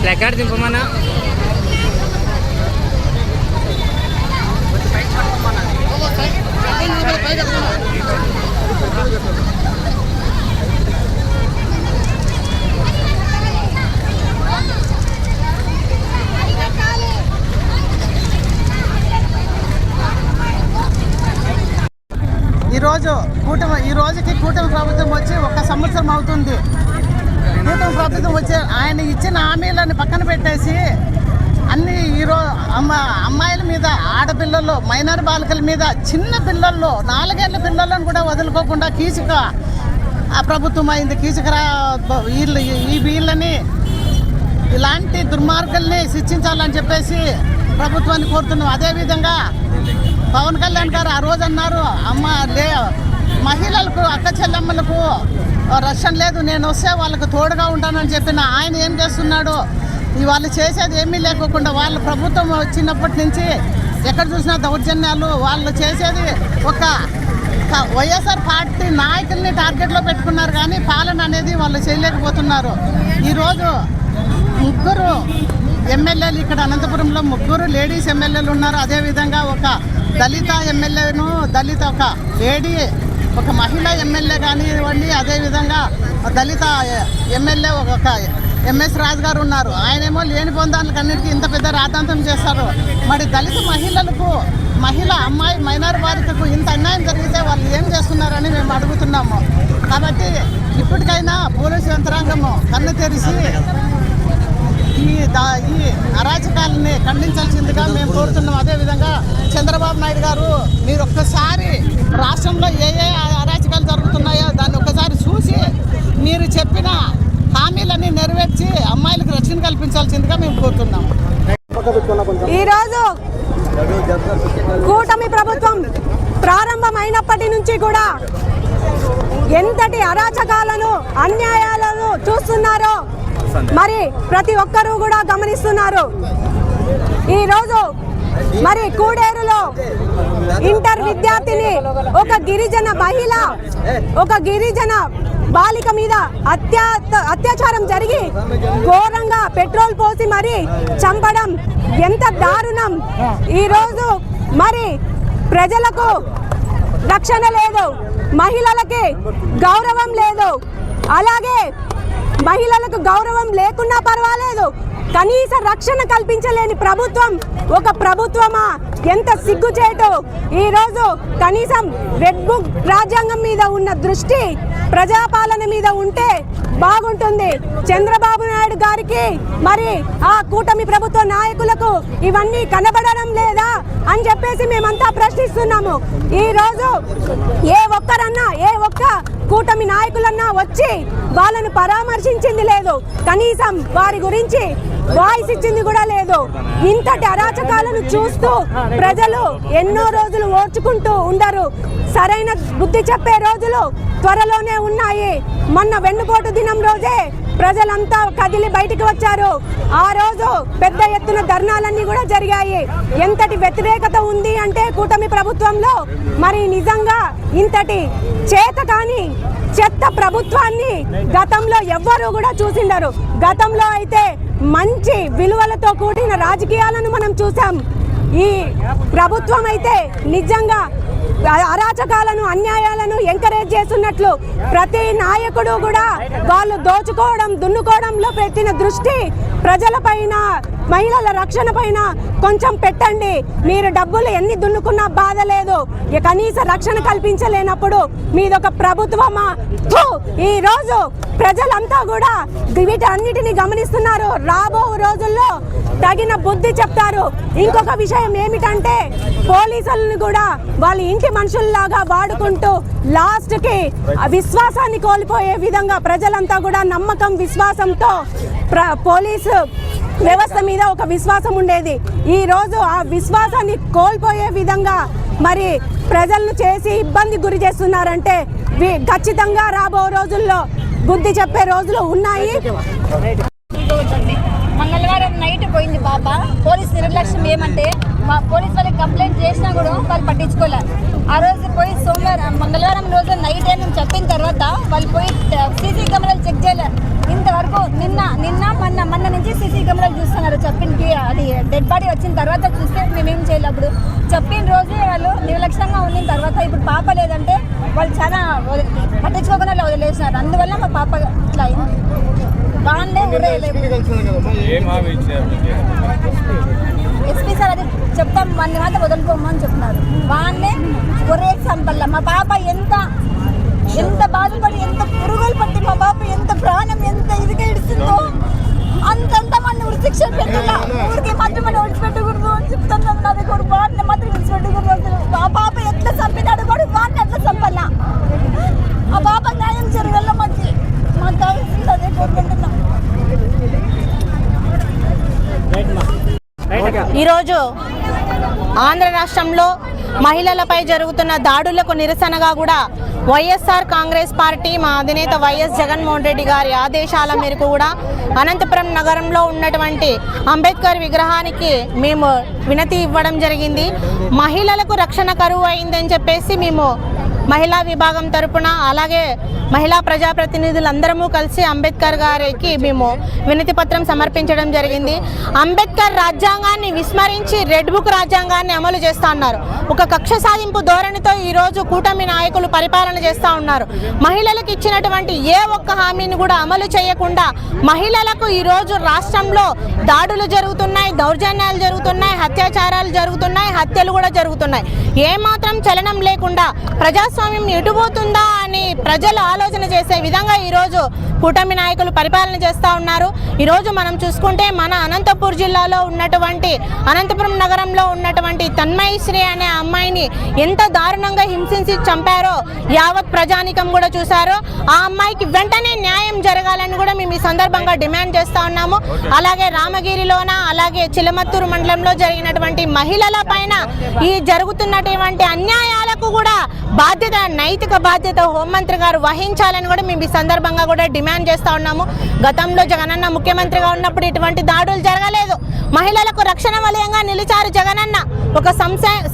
Placard దింపమన్నా. ఈ రోజుకి కూటమి ప్రభుత్వం వచ్చి 1 సంవత్సరం అవుతుంది. కూటమి ప్రభుత్వం వచ్చి ఆయన ఇచ్చిన హామీలను పక్కన పెట్టేసి అన్ని ఈరోజు అమ్మాయిల మీద, ఆడపిల్లలు, మైనర్ బాలికల మీద, చిన్న పిల్లల్లో 4 ఏళ్ల పిల్లలను కూడా వదులుకోకుండా కీచక ప్రభుత్వం అయింది. కీచకరా వీళ్ళని ఇలాంటి దుర్మార్గుల్ని శిక్షించాలని చెప్పేసి ప్రభుత్వాన్ని కోరుతున్నాం. అదేవిధంగా పవన్ కళ్యాణ్ గారు ఆ రోజు అన్నారు, మహిళలకు, అక్క చెల్లెమ్మలకు రక్షణ లేదు, నేను వస్తే వాళ్ళకు తోడుగా ఉంటానని చెప్పిన ఆయన ఏం చేస్తున్నాడు? వాళ్ళు చేసేది ఏమీ లేకోకుండా వాళ్ళ ప్రభుత్వం వచ్చినప్పటి నుంచి ఎక్కడ చూసినా దౌర్జన్యాలు. వాళ్ళు చేసేది ఒక వైఎస్ఆర్ పార్టీ నాయకుల్ని టార్గెట్లో పెట్టుకున్నారు, కానీ పాలన అనేది వాళ్ళు చేయలేకపోతున్నారు. ఈరోజు 3 ఎమ్మెల్యేలు ఇక్కడ అనంతపురంలో 3 లేడీస్ ఎమ్మెల్యేలు ఉన్నారు. అదేవిధంగా ఒక దళిత ఎమ్మెల్యేను, దళిత ఒక లేడీ, ఒక మహిళా ఎమ్మెల్యే కానివ్వండి, అదేవిధంగా దళిత ఎమ్మెల్యే ఒక ఎంఎస్ రాజు గారు ఉన్నారు. ఆయనేమో లేని పొందాలకన్నిటికీ ఇంత పెద్ద రాద్ధాంతం చేస్తారు. మరి దళిత మహిళలకు, అమ్మాయి మైనార్ బాలికకు ఇంత అన్యాయం జరిగితే వాళ్ళు ఏం చేస్తున్నారని మేము అడుగుతున్నాము. కాబట్టి ఇప్పటికైనా పోలీసు యంత్రాంగము కన్ను తెరిచి ఈ అరాచకాలని ఖండించాల్సిందిగా మేము కోరుతున్నాం. అదేవిధంగా చంద్రబాబు నాయుడు గారు, మీరు ఒక్కసారి రాష్ట్రంలో ఏ అరాచకాలు జరుగుతున్నాయో దాన్ని ఒక్కసారి చూసి మీరు చెప్పిన హామీలన్నీ నెరవేర్చి అమ్మాయిలకు రక్షణ కల్పించాల్సిందిగా మేము కోరుతున్నాం. ఈరోజు కూటమి ప్రభుత్వం ప్రారంభమైనప్పటి నుంచి కూడా ఎంతటి అరాచకాలను, అన్యాయాలను చూస్తున్నారో మరి ప్రతి ఒక్కరూ కూడా గమనిస్తున్నారు. ఈరోజు మరి కూడేరులో ఇంటర్ విద్యార్థిని, ఒక గిరిజన మహిళ, ఒక గిరిజన బాలిక మీద అత్యాచారం జరిగి ఘోరంగా పెట్రోల్ పోసి మరి చంపడం ఎంత దారుణం. ఈరోజు మరి ప్రజలకు రక్షణ లేదు, మహిళలకి గౌరవం లేదు. అలాగే మహిళలకు గౌరవం లేకున్నా పర్వాలేదు, కనీస రక్షణ కల్పించలేని ప్రభుత్వం ఒక ప్రభుత్వమా? ఎంత సిగ్గుచేటు. ఈరోజు కనీసం రెడ్ బుక్ రాజ్యాంగం మీద ఉన్న దృష్టి ప్రజాపాలన మీద ఉంటే బాగుంటుంది. చంద్రబాబు నాయుడు గారికి మరి ఆ కూటమి ప్రభుత్వ నాయకులకు ఇవన్నీ కనబడడం లేదా అని చెప్పేసి మేమంతా ప్రశ్నిస్తున్నాము. ఈరోజు ఏ ఒక్క కూటమి నాయకులన్నా వచ్చి వాళ్ళను పరామర్శించింది లేదు, కనీసం వారి గురించి వాయిస్ ఇచ్చింది కూడా లేదు. ఇంతటి అరాచకాలను చూస్తూ ప్రజలు ఎన్నో రోజులు ఓర్చుకుంటూ ఉండరు. సరైన బుద్ధి చెప్పే రోజులు త్వరలోనే ఉన్నాయి. మొన్న వెన్నుపోటు దినం రోజే ప్రజలంతా కదిలి బయటికి వచ్చారు. ఆ రోజు పెద్ద ఎత్తున ధర్నాలన్నీ కూడా జరిగాయి. ఎంతటి వ్యతిరేకత ఉంది అంటే కూటమి ప్రభుత్వంలో, మరి నిజంగా ఇంతటి చేతకాని చెత్త ప్రభుత్వాన్ని గతంలో ఎవ్వరూ కూడా చూసిండరు. గతంలో అయితే మంచి విలువలతో కూడిన రాజకీయాలను మనం చూసాం. ఈ ప్రభుత్వం అయితే నిజంగా అరాచకాలను, అన్యాయాలను ఎంకరేజ్ చేస్తున్నట్లు ప్రతి నాయకుడు కూడా వాళ్ళు దోచుకోవడం, దున్నుకోవడంలో పెట్టిన దృష్టి ప్రజలపైన, మహిళల రక్షణ పైన కొంచెం పెట్టండి. మీరు డబ్బులు ఎన్ని దున్నుకున్నా బాధ లేదు, కనీస రక్షణ కల్పించలేనప్పుడు మీదొక ప్రభుత్వమా? ఈ రోజు ప్రజలంతా కూడా వీటన్నిటిని గమనిస్తున్నారు. రాబో రోజుల్లో తగిన బుద్ధి చెప్తారు. ఇంకొక విషయం ఏమిటంటే పోలీసులను కూడా వాళ్ళ ఇంటి మనుషుల్లాగా వాడుకుంటూ లాస్ట్కి విశ్వాసాన్ని కోల్పోయే విధంగా ప్రజలంతా కూడా నమ్మకం, విశ్వాసంతో పోలీసు వ్యవస్థ మీద ఒక విశ్వాసం ఉండేది. ఈ రోజు ఆ విశ్వాసాన్ని కోల్పోయే విధంగా మరి ప్రజలను చేసి ఇబ్బంది గురి చేస్తున్నారంటే ఖచ్చితంగా రాబో రోజుల్లో బుద్ధి చెప్పే రోజులు ఉన్నాయి. మంగళవారం నైట్ పోయింది బాబా. పోలీస్ నిర్లక్ష్యం ఏమంటే మా పోలీస్ వాళ్ళకి కంప్లైంట్ చేసినా కూడా వాళ్ళు పట్టించుకోలేదు. ఆ రోజు పోయి మంగళవారం రోజు నైట్ మేము చెప్పిన తర్వాత వాళ్ళు పోయి సీసీ కెమెరాలు చెక్ చేయలేదు. ఇంతవరకు మొన్న నుంచి సీసీ కెమెరాలు చూస్తున్నారు. చెప్పింది అది డెడ్ బాడీ వచ్చిన తర్వాత చూస్తే మేమేం చేయలేదు. అప్పుడు చెప్పిన రోజే వాళ్ళు నిర్లక్ష్యంగా ఉన్న తర్వాత ఇప్పుడు పాప లేదంటే వాళ్ళు చాలా పట్టించుకోకుండా వదిలేసినారు. అందువల్ల మా పాప ఇట్లా అయింది. బాగానే ఎస్పీ సార్ అది చెప్తాం, మన మాత్రం వదులుకోమని చెప్తున్నారు. బాగానే ఒరే సంపల్ల మా పాప ఎంత బాధపడి, ఎంత పురుగులు పట్టి మా పాప ఎంత ప్రాణం ఎంత ఇదిగా ఇడుస్తుందో అంతంత మన శిక్ష పెట్టాల. ఊరికి మాత్రం మనం విడిచిపెట్టకూడదు అని చెప్తున్నాం. అది కూడా వాడిని మాత్రం విడిచిపెట్టకూడదు. ఆ పాప ఎట్లా చంపినాడు కూడా వాడిని ఎట్లా చంపాల. ఆ పాప న్యాయం జరగల మాకు కావాల్సింది అదే కోరుకుంటున్నాం. ఈరోజు ఆంధ్ర రాష్ట్రంలో మహిళలపై జరుగుతున్న దాడులకు నిరసనగా కూడా వైఎస్ఆర్ కాంగ్రెస్ పార్టీ మా అధినేత వైఎస్ జగన్మోహన్ రెడ్డి గారి ఆదేశాల మేరకు కూడా అనంతపురం నగరంలో ఉన్నటువంటి అంబేద్కర్ విగ్రహానికి మేము వినతి ఇవ్వడం జరిగింది. మహిళలకు రక్షణ కరువు అయిందని చెప్పేసి మేము మహిళా విభాగం తరపున అలాగే మహిళా ప్రజాప్రతినిధులందరము కలిసి అంబేద్కర్ గారికి మేము వినతి పత్రం సమర్పించడం జరిగింది. అంబేద్కర్ రాజ్యాంగాన్ని విస్మరించి రెడ్ బుక్ రాజ్యాంగాన్ని అమలు చేస్తూ ఉన్నారు. ఒక కక్ష సాధింపు ధోరణితో ఈరోజు కూటమి నాయకులు పరిపాలన చేస్తూ ఉన్నారు. మహిళలకు ఇచ్చినటువంటి ఏ ఒక్క హామీని కూడా అమలు చేయకుండా మహిళలకు ఈరోజు రాష్ట్రంలో దాడులు జరుగుతున్నాయి, దౌర్జన్యాలు జరుగుతున్నాయి, అత్యాచారాలు జరుగుతున్నాయి, హత్యలు కూడా జరుగుతున్నాయి. ఏమాత్రం చలనం లేకుండా ప్రజాస్వామ్యం ఎటుపోతుందా అని ప్రజలు ఆలోచన చేసే విధంగా ఈరోజు కూటమి నాయకులు పరిపాలన చేస్తూ ఉన్నారు. ఈరోజు మనం చూసుకుంటే మన అనంతపూర్ జిల్లాలో ఉన్నటువంటి అనంతపురం నగరంలో ఉన్నటువంటి తన్మయశ్రీ అనే అమ్మాయిని ఎంత దారుణంగా హింసించి చంపారో యావత్ ప్రజానికం కూడా చూశారు. ఆ అమ్మాయికి వెంటనే న్యాయం జరగాలని కూడా మేము ఈ సందర్భంగా డిమాండ్ చేస్తూ ఉన్నాము. అలాగే రామగిరిలోన అలాగే చిలమత్తూరు మండలంలో జరిగినటువంటి మహిళల పైన ఈ జరుగుతున్నటువంటి అన్యాయాలకు కూడా బాధ్యత, నైతిక బాధ్యత హోంమంత్రి గారు వహించాలని కూడా మేము ఈ సందర్భంగా కూడా డిమాండ్ చేస్తూ ఉన్నాము. గతంలో జగనన్న ముఖ్యమంత్రిగా ఉన్నప్పుడు ఇటువంటి దాడులు జరగలేదు. మహిళలకు రక్షణ వలయంగా నిలిచారు జగనన్న. ఒక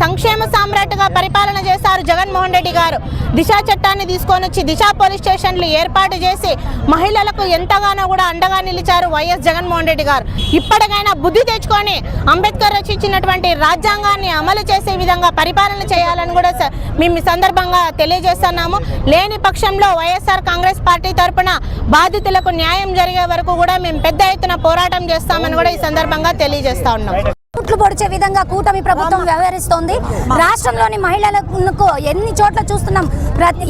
సంక్షేమ సామ్రాట్గా పరిపాలన చేశారు జగన్మోహన్ రెడ్డి గారు. దిశ చట్టాన్ని తీసుకొని వచ్చి దిశ పోలీస్ స్టేషన్లు ఏర్పాటు చేసి మహిళలకు ఎంతగానో కూడా అండగా నిలిచారు వైఎస్ జగన్మోహన్ రెడ్డి గారు. ఇప్పటికైనా బుద్ధి తెచ్చుకొని అంబేద్కర్ రచించినటువంటి రాజ్యాంగాన్ని అమలు చేసే విధంగా పరిపాలన చేయాలని కూడా మేము ఈ సందర్భంగా తెలియజేస్తున్నాము. లేని పక్షంలో వైఎస్ఆర్ కాంగ్రెస్ పార్టీ తరఫున బాధితులకు న్యాయం జరిగే వరకు కూడా మేము పెద్ద ఎత్తున పోరాటం చేస్తామని కూడా ఈ సందర్భంగా తెలియజేస్తా ఉన్నాం. ఓట్లు పొడిచే విధంగా కూటమి ప్రభుత్వం వ్యవహరిస్తోంది. రాష్ట్రంలోని మహిళలకు ఎన్ని చోట్ల చూస్తున్నాం.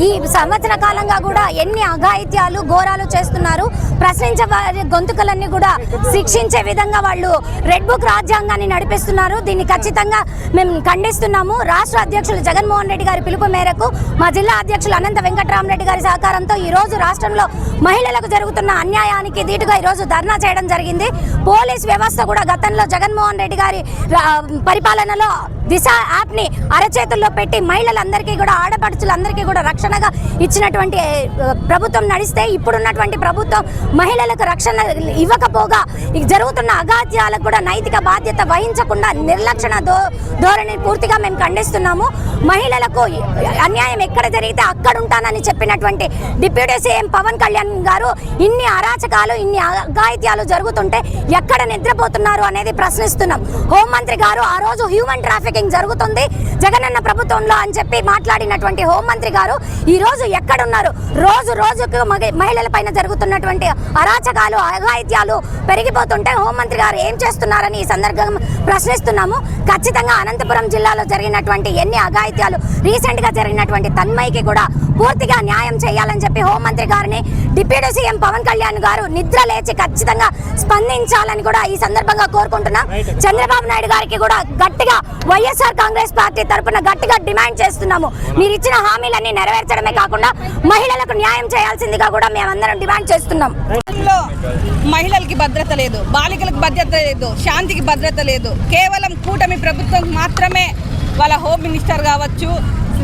ఈ సంవత్సర కాలంగా కూడా ఎన్ని అఘాయిత్యాలు ఘోరాలు చేస్తున్నారు. ప్రశ్నించే వారి గొంతుకలన్నీ కూడా శిక్షించే విధంగా వాళ్ళు రెడ్ బుక్ రాజ్యాంగాన్ని నడిపిస్తున్నారు. దీన్ని ఖచ్చితంగా మేము ఖండిస్తున్నాము. రాష్ట్ర అధ్యక్షులు జగన్మోహన్ రెడ్డి గారి పిలుపు మేరకు మా జిల్లా అధ్యక్షులు అనంత వెంకటరామరెడ్డి గారి సహకారంతో ఈ రోజు రాష్ట్రంలో మహిళలకు జరుగుతున్న అన్యాయానికి ధీటుగా ఈ రోజు ధర్నా చేయడం జరిగింది. పోలీస్ వ్యవస్థ కూడా గతంలో జగన్మోహన్ రెడ్డి గారి పరిపాలనలో దిశ యాప్ని అరచేతుల్లో పెట్టి మహిళలందరికీ కూడా ఆడపడుచులందరికీ కూడా రక్షణగా ఇచ్చినటువంటి ప్రభుత్వం నడిస్తే ఇప్పుడున్నటువంటి ప్రభుత్వం మహిళలకు రక్షణ ఇవ్వకపోగా జరుగుతున్న అఘాత్యాలకు కూడా నైతిక బాధ్యత వహించకుండా నిర్లక్షణ ధోరణిని పూర్తిగా మేము ఖండిస్తున్నాము. మహిళలకు అన్యాయం ఎక్కడ జరిగితే అక్కడ ఉంటానని చెప్పినటువంటి డిప్యూటీ సీఎం పవన్ కళ్యాణ్ గారు ఇన్ని అరాచకాలు ఇన్ని అఘాయిత్యాలు జరుగుతుంటే ఎక్కడ నిద్రపోతున్నారు అనేది ప్రశ్నిస్తున్నాం. హోంమంత్రి గారు ఆ రోజు హ్యూమన్ ట్రాఫికింగ్ జరుగుతుంది జగనన్న ప్రభుత్వంలో అని చెప్పి మాట్లాడినటువంటి హోంమంత్రి గారు ఈ రోజు ఎక్కడున్నారు? రోజు రోజుకు మహిళల పైన జరుగుతున్నటువంటి అరాచకాలు అఘాయిత్యాలు పెరిగిపోతుంటే హోంమంత్రి గారు ఏం చేస్తున్నారని ఈ సందర్భంగా ప్రశ్నిస్తున్నాము. ఖచ్చితంగా అనంతపురం జిల్లాలో జరిగినటువంటి ఎన్ని అఘాయిత్యాలు రీసెంట్ గా జరిగినటువంటి తన్మయ్యకి కూడా పూర్తిగా న్యాయం చేయాలని చెప్పి హోంమంత్రి గారిని డిప్యూటీ సీఎం పవన్ కళ్యాణ్ గారు నిద్ర లేచి ఖచ్చితంగా స్పందించాలని కూడా ఈ సందర్భంగా కోరుకుంటున్నాం. చంద్రబాబు నాయుడు గారికి కూడా గట్టిగా వైఎస్ఆర్ కాంగ్రెస్ పార్టీ తరఫున గట్టిగా డిమాండ్ చేస్తున్నాము. మీరు ఇచ్చిన హామీలన్నీ నెరవేర్చడమే కాకుండా మహిళలకు న్యాయం చేయాల్సిందిగా కూడా మేమందరం డిమాండ్ చేస్తున్నాం. మహిళలకి భద్రత లేదు, బాలికలకు భద్రత లేదు, శాంతికి భద్రత లేదు. కేవలం కూటమి ప్రభుత్వం మాత్రమే వాళ్ళ హోమ్ మినిస్టర్ కావచ్చు,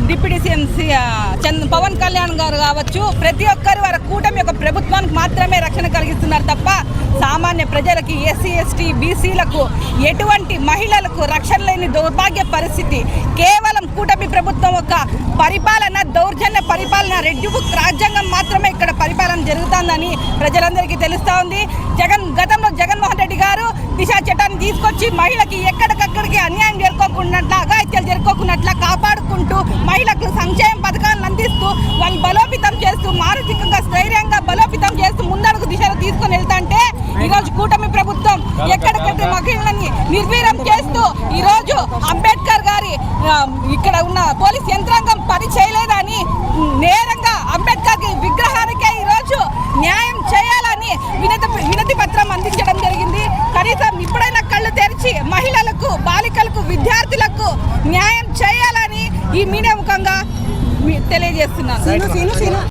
డిప్యూటీ సీఎం పవన్ కళ్యాణ్ గారు కావచ్చు, ప్రతి ఒక్కరు వారి కూటమి యొక్క ప్రభుత్వానికి మాత్రమే రక్షణ కలిగిస్తున్నారు తప్ప సామాన్య ప్రజలకి, ఎస్సీ ఎస్టీ బీసీలకు, ఎటువంటి మహిళలకు రక్షణ లేని దౌర్భాగ్య పరిస్థితి. కేవలం కూటమి ప్రభుత్వం యొక్క పరిపాలన, దౌర్జన్య పరిపాలన, రెడ్ బుక్ రాజ్యాంగం మాత్రమే ఇక్కడ పరిపాలన జరుగుతుందని ప్రజలందరికీ తెలుస్తూ ఉంది. గతంలో జగన్మోహన్ రెడ్డి గారు దిశ చట్టాన్ని తీసుకొచ్చి మహిళకి ఎక్కడికక్కడికి అన్యాయం జరుపుకోకున్నట్ల, అఘాయిత్యాలు జరుపుకోకున్నట్ల కాపాడుకుంటూ మహిళలకు సంక్షేమ పథకాలను అందిస్తూ వాళ్ళు బలోపేతం చేస్తూ మానసికంగా స్థైర్యంగా బలోపేతం చేస్తూ ముందడుగు దిశలో తీసుకొని వెళ్తాంటే ఈరోజు కూటమి ప్రభుత్వం ఎక్కడికక్కడ మహిళలని నిర్వీర్యం చేస్తూ ఈరోజు అంబేద్కర్ గారి ఇక్కడ ఉన్న పోలీస్ యంత్రాంగం పని చేయలేదని నేరంగా అంబేద్కర్ విగ్రహానికే ఈరోజు న్యాయం చేయాలని వినతి పత్రం అందించడం జరిగింది. కనీసం ఇప్పుడైనా కళ్ళు తెరిచి మహిళలకు, బాలికలకు, విద్యార్థులకు న్యాయం చేయాలని ఈ మీడియా ముఖంగా తెలియజేస్తున్నాను.